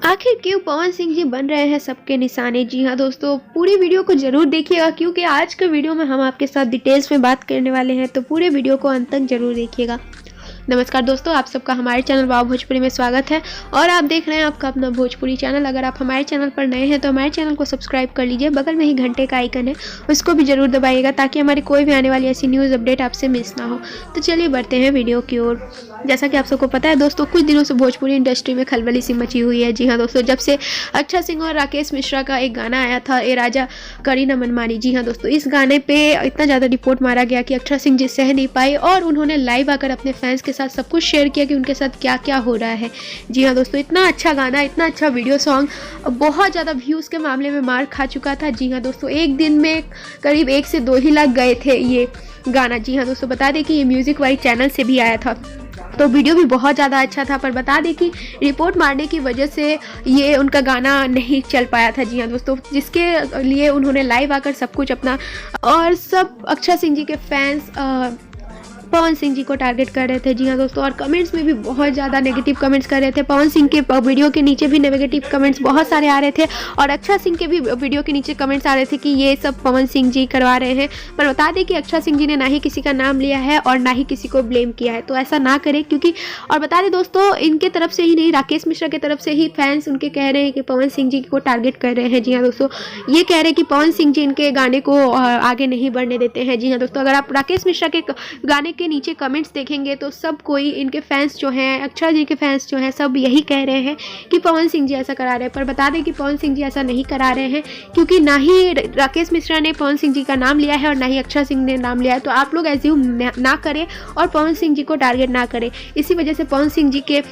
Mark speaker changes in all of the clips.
Speaker 1: आखिर क्यों पवन सिंह जी बन रहे हैं सबके निशाने। जी हाँ दोस्तों, पूरी वीडियो को जरूर देखिएगा क्योंकि आज के वीडियो में हम आपके साथ डिटेल्स में बात करने वाले हैं, तो पूरे वीडियो को अंत तक जरूर देखिएगा। नमस्कार दोस्तों, आप सबका हमारे चैनल वाव भोजपुरी में स्वागत है और आप देख रहे हैं आपका अपना भोजपुरी चैनल। अगर आप हमारे चैनल पर नए हैं तो हमारे चैनल को सब्सक्राइब कर लीजिए, बगल में ही घंटे का आइकन है उसको भी जरूर दबाइएगा ताकि हमारी कोई भी आने वाली ऐसी न्यूज़ अपडेट आपसे मिस ना हो। तो चलिए बढ़ते हैं वीडियो की ओर। जैसा कि आप सबको पता है दोस्तों, कुछ दिनों से भोजपुरी इंडस्ट्री में खलबली सी मची हुई है। जी हाँ दोस्तों, जब से अक्षय सिंह और राकेश मिश्रा का एक गाना आया था, ए राजा करी ना मनमानी। जी हाँ दोस्तों, इस गाने पे इतना ज़्यादा रिपोर्ट मारा गया कि अक्षय सिंह जी सह नहीं पाए और उन्होंने लाइव आकर अपने फैंस के साथ सब कुछ शेयर किया कि उनके साथ क्या क्या हो रहा है। जी हाँ दोस्तों, इतना अच्छा गाना, इतना अच्छा वीडियो सॉन्ग बहुत ज़्यादा व्यूज़ के मामले में मार खा चुका था। जी हाँ दोस्तों, एक दिन में करीब 1 से 2 ही लाख गए थे ये गाना। जी हाँ दोस्तों, बता दें कि ये म्यूज़िक वाइज चैनल से भी आया था, तो वीडियो भी बहुत ज़्यादा अच्छा था, पर बता दें कि रिपोर्ट मारने की वजह से ये उनका गाना नहीं चल पाया था। जी हाँ दोस्तों, जिसके लिए उन्होंने लाइव आकर सब कुछ अपना और सब अक्षय सिंह जी के फैंस पवन सिंह जी को टारगेट कर रहे थे। जी हाँ दोस्तों, और कमेंट्स में भी बहुत ज़्यादा नेगेटिव कमेंट्स कर रहे थे। पवन सिंह के वीडियो के नीचे भी नेगेटिव कमेंट्स बहुत सारे आ रहे थे और अक्षय सिंह के भी वीडियो के नीचे कमेंट्स आ रहे थे कि ये सब पवन सिंह जी करवा रहे हैं। पर बता दें कि अक्षय सिंह जी ने ना ही किसी का नाम लिया है और ना ही किसी को ब्लेम किया है, तो ऐसा ना करें क्योंकि और बता दें दोस्तों, इनके तरफ से ही नहीं, राकेश मिश्रा की तरफ से ही फैंस उनके कह रहे हैं कि पवन सिंह जी को टारगेट कर रहे हैं। जी हाँ दोस्तों, ये कह रहे हैं कि पवन सिंह जी इनके गाने को आगे नहीं बढ़ने देते हैं। जी हाँ दोस्तों, अगर आप राकेश मिश्रा के गाने के नीचे कमेंट्स देखेंगे तो सब कोई, इनके फैंस जो हैं, अक्षय जी के फैंस जो हैं, सब यही कह रहे हैं कि पवन सिंह जी ऐसा करा रहे हैं। पर बता दें कि पवन सिंह जी ऐसा नहीं करा रहे हैं क्योंकि ना ही राकेश मिश्रा ने पवन सिंह जी का नाम लिया है और ना ही अक्षय सिंह ने नाम लिया है, तो आप लोग एज्यूम ना करें और पवन सिंह जी को टारगेट ना करें। इसी वजह से पवन सिंह जी के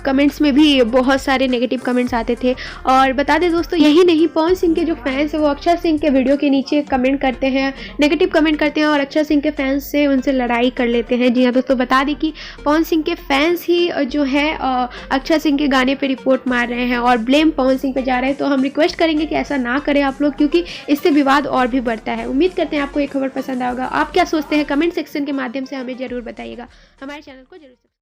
Speaker 1: कमेंट्स में भी बहुत सारे नेगेटिव कमेंट्स आते थे। और बता दें दोस्तों, यही नहीं, पवन सिंह के जो फैंस हैं वो अक्षय सिंह के वीडियो के नीचे कमेंट करते हैं, नेगेटिव कमेंट करते हैं और अक्षय सिंह के फैंस से उनसे लड़ाई कर लेते हैं। जी हाँ दोस्तों, बता दें कि पवन सिंह के फैंस ही जो है अक्षय सिंह के गाने पे रिपोर्ट मार रहे हैं और ब्लेम पवन सिंह पे जा रहे हैं। तो हम रिक्वेस्ट करेंगे कि ऐसा ना करें आप लोग, क्योंकि इससे विवाद और भी बढ़ता है। उम्मीद करते हैं आपको ये खबर पसंद आएगा। आप क्या सोचते हैं कमेंट सेक्शन के माध्यम से हमें जरूर बताइएगा। हमारे चैनल को जरूर